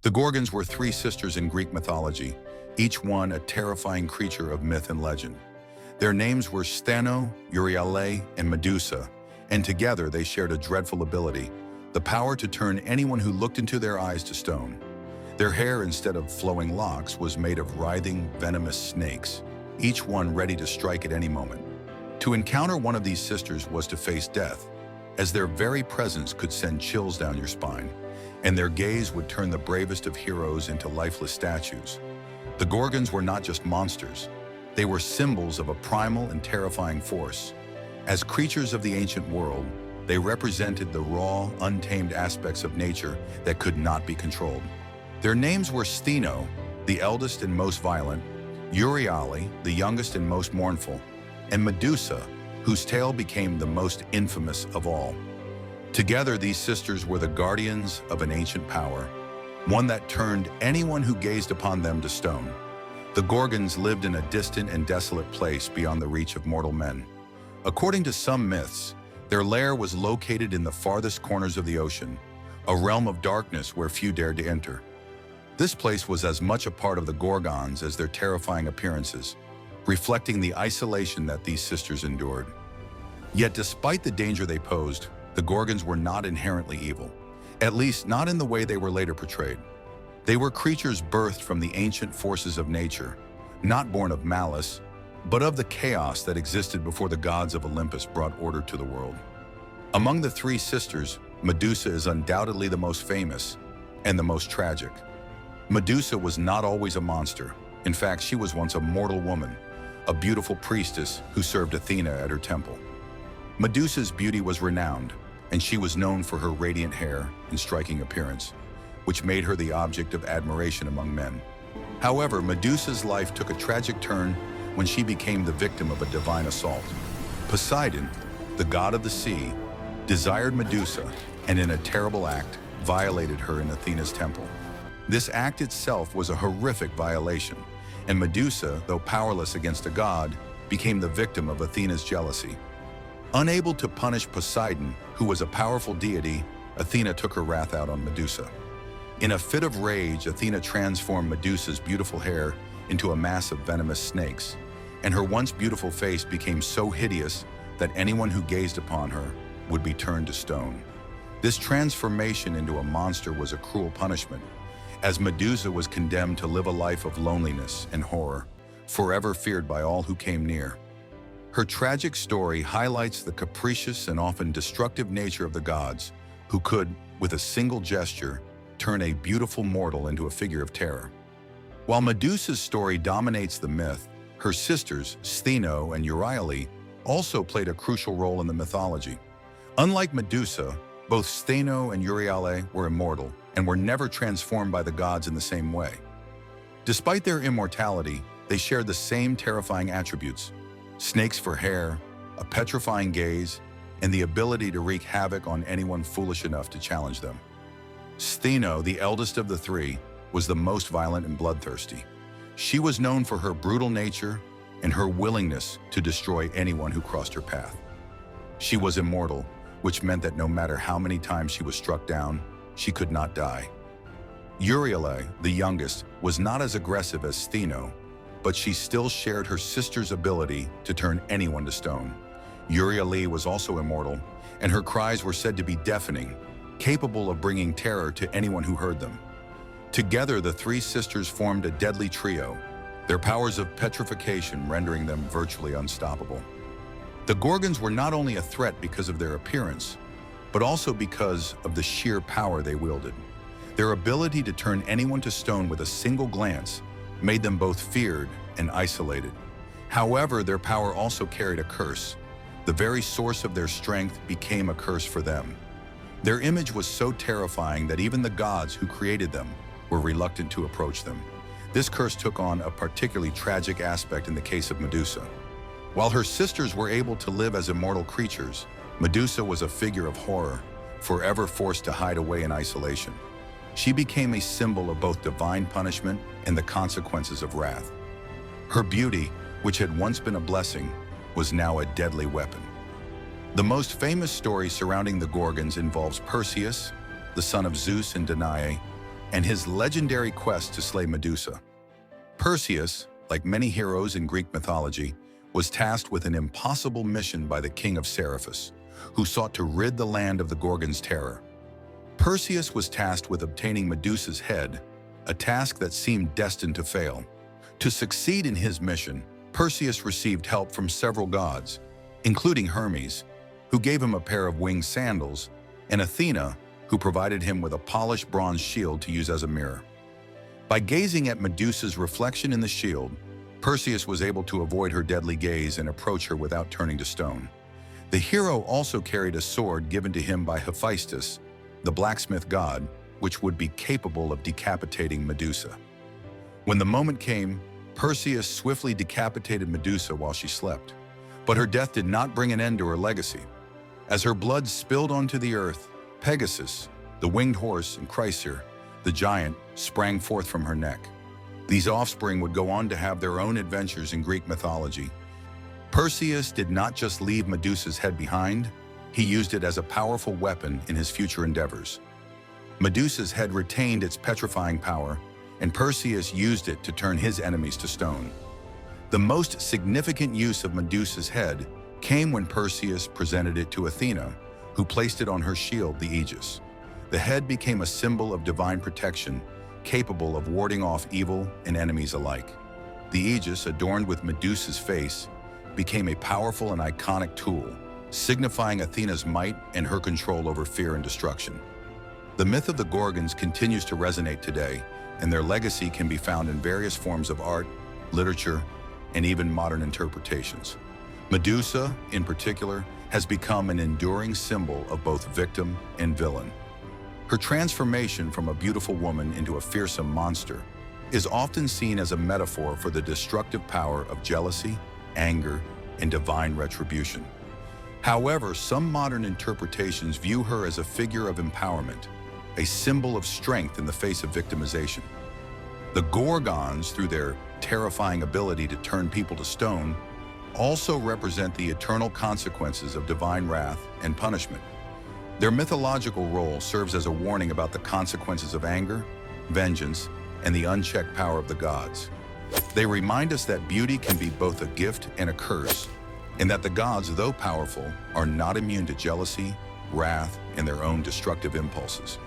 The Gorgons were three sisters in Greek mythology, each one a terrifying creature of myth and legend. Their names were Steno, Uriale, and Medusa, and together they shared a dreadful ability, the power to turn anyone who looked into their eyes to stone. Their hair, instead of flowing locks, was made of writhing, venomous snakes, each one ready to strike at any moment. To encounter one of these sisters was to face death, as their very presence could send chills down your spine, and their gaze would turn the bravest of heroes into lifeless statues. The Gorgons were not just monsters. They were symbols of a primal and terrifying force. As creatures of the ancient world, they represented the raw, untamed aspects of nature that could not be controlled. Their names were Stheno, the eldest and most violent, Euryale, the youngest and most mournful, and Medusa, whose tale became the most infamous of all. Together, these sisters were the guardians of an ancient power, one that turned anyone who gazed upon them to stone. The Gorgons lived in a distant and desolate place beyond the reach of mortal men. According to some myths, their lair was located in the farthest corners of the ocean, a realm of darkness where few dared to enter. This place was as much a part of the Gorgons as their terrifying appearances, reflecting the isolation that these sisters endured. Yet despite the danger they posed, the Gorgons were not inherently evil, at least not in the way they were later portrayed. They were creatures birthed from the ancient forces of nature, not born of malice, but of the chaos that existed before the gods of Olympus brought order to the world. Among the three sisters, Medusa is undoubtedly the most famous and the most tragic. Medusa was not always a monster. In fact, she was once a mortal woman, a beautiful priestess who served Athena at her temple. Medusa's beauty was renowned, and she was known for her radiant hair and striking appearance, which made her the object of admiration among men. However, Medusa's life took a tragic turn when she became the victim of a divine assault. Poseidon, the god of the sea, desired Medusa, and in a terrible act, violated her in Athena's temple. This act itself was a horrific violation, and Medusa, though powerless against a god, became the victim of Athena's jealousy. Unable to punish Poseidon, who was a powerful deity, Athena took her wrath out on Medusa. In a fit of rage, Athena transformed Medusa's beautiful hair into a mass of venomous snakes, and her once beautiful face became so hideous that anyone who gazed upon her would be turned to stone. This transformation into a monster was a cruel punishment, as Medusa was condemned to live a life of loneliness and horror, forever feared by all who came near. Her tragic story highlights the capricious and often destructive nature of the gods, who could, with a single gesture, turn a beautiful mortal into a figure of terror. While Medusa's story dominates the myth, her sisters, Stheno and Uriale, also played a crucial role in the mythology. Unlike Medusa, both Stheno and Uriale were immortal and were never transformed by the gods in the same way. Despite their immortality, they shared the same terrifying attributes: snakes for hair, a petrifying gaze, and the ability to wreak havoc on anyone foolish enough to challenge them. Stheno, the eldest of the three, was the most violent and bloodthirsty. She was known for her brutal nature and her willingness to destroy anyone who crossed her path. She was immortal, which meant that no matter how many times she was struck down, she could not die. Euryale, the youngest, was not as aggressive as Stheno, but she still shared her sister's ability to turn anyone to stone. Euryale was also immortal, and her cries were said to be deafening, capable of bringing terror to anyone who heard them. Together, the three sisters formed a deadly trio, their powers of petrification rendering them virtually unstoppable. The Gorgons were not only a threat because of their appearance, but also because of the sheer power they wielded. Their ability to turn anyone to stone with a single glance made them both feared and isolated. However, their power also carried a curse. The very source of their strength became a curse for them. Their image was so terrifying that even the gods who created them were reluctant to approach them. This curse took on a particularly tragic aspect in the case of Medusa. While her sisters were able to live as immortal creatures, Medusa was a figure of horror, forever forced to hide away in isolation. She became a symbol of both divine punishment and the consequences of wrath. Her beauty, which had once been a blessing, was now a deadly weapon. The most famous story surrounding the Gorgons involves Perseus, the son of Zeus and Danae, and his legendary quest to slay Medusa. Perseus, like many heroes in Greek mythology, was tasked with an impossible mission by the king of Seriphus, who sought to rid the land of the Gorgons' terror. Perseus was tasked with obtaining Medusa's head, a task that seemed destined to fail. To succeed in his mission, Perseus received help from several gods, including Hermes, who gave him a pair of winged sandals, and Athena, who provided him with a polished bronze shield to use as a mirror. By gazing at Medusa's reflection in the shield, Perseus was able to avoid her deadly gaze and approach her without turning to stone. The hero also carried a sword given to him by Hephaestus, the blacksmith god, which would be capable of decapitating Medusa. When the moment came, Perseus swiftly decapitated Medusa while she slept. But her death did not bring an end to her legacy. As her blood spilled onto the earth, Pegasus, the winged horse, and Chrysaor, the giant, sprang forth from her neck. These offspring would go on to have their own adventures in Greek mythology. Perseus did not just leave Medusa's head behind, he used it as a powerful weapon in his future endeavors. Medusa's head retained its petrifying power, and Perseus used it to turn his enemies to stone. The most significant use of Medusa's head came when Perseus presented it to Athena, who placed it on her shield, the Aegis. The head became a symbol of divine protection, capable of warding off evil and enemies alike. The Aegis, adorned with Medusa's face, became a powerful and iconic tool, signifying Athena's might and her control over fear and destruction. The myth of the Gorgons continues to resonate today, and their legacy can be found in various forms of art, literature, and even modern interpretations. Medusa, in particular, has become an enduring symbol of both victim and villain. Her transformation from a beautiful woman into a fearsome monster is often seen as a metaphor for the destructive power of jealousy, anger, and divine retribution. However, some modern interpretations view her as a figure of empowerment, a symbol of strength in the face of victimization. The Gorgons, through their terrifying ability to turn people to stone, also represent the eternal consequences of divine wrath and punishment. Their mythological role serves as a warning about the consequences of anger, vengeance, and the unchecked power of the gods. They remind us that beauty can be both a gift and a curse, and that the gods, though powerful, are not immune to jealousy, wrath, and their own destructive impulses.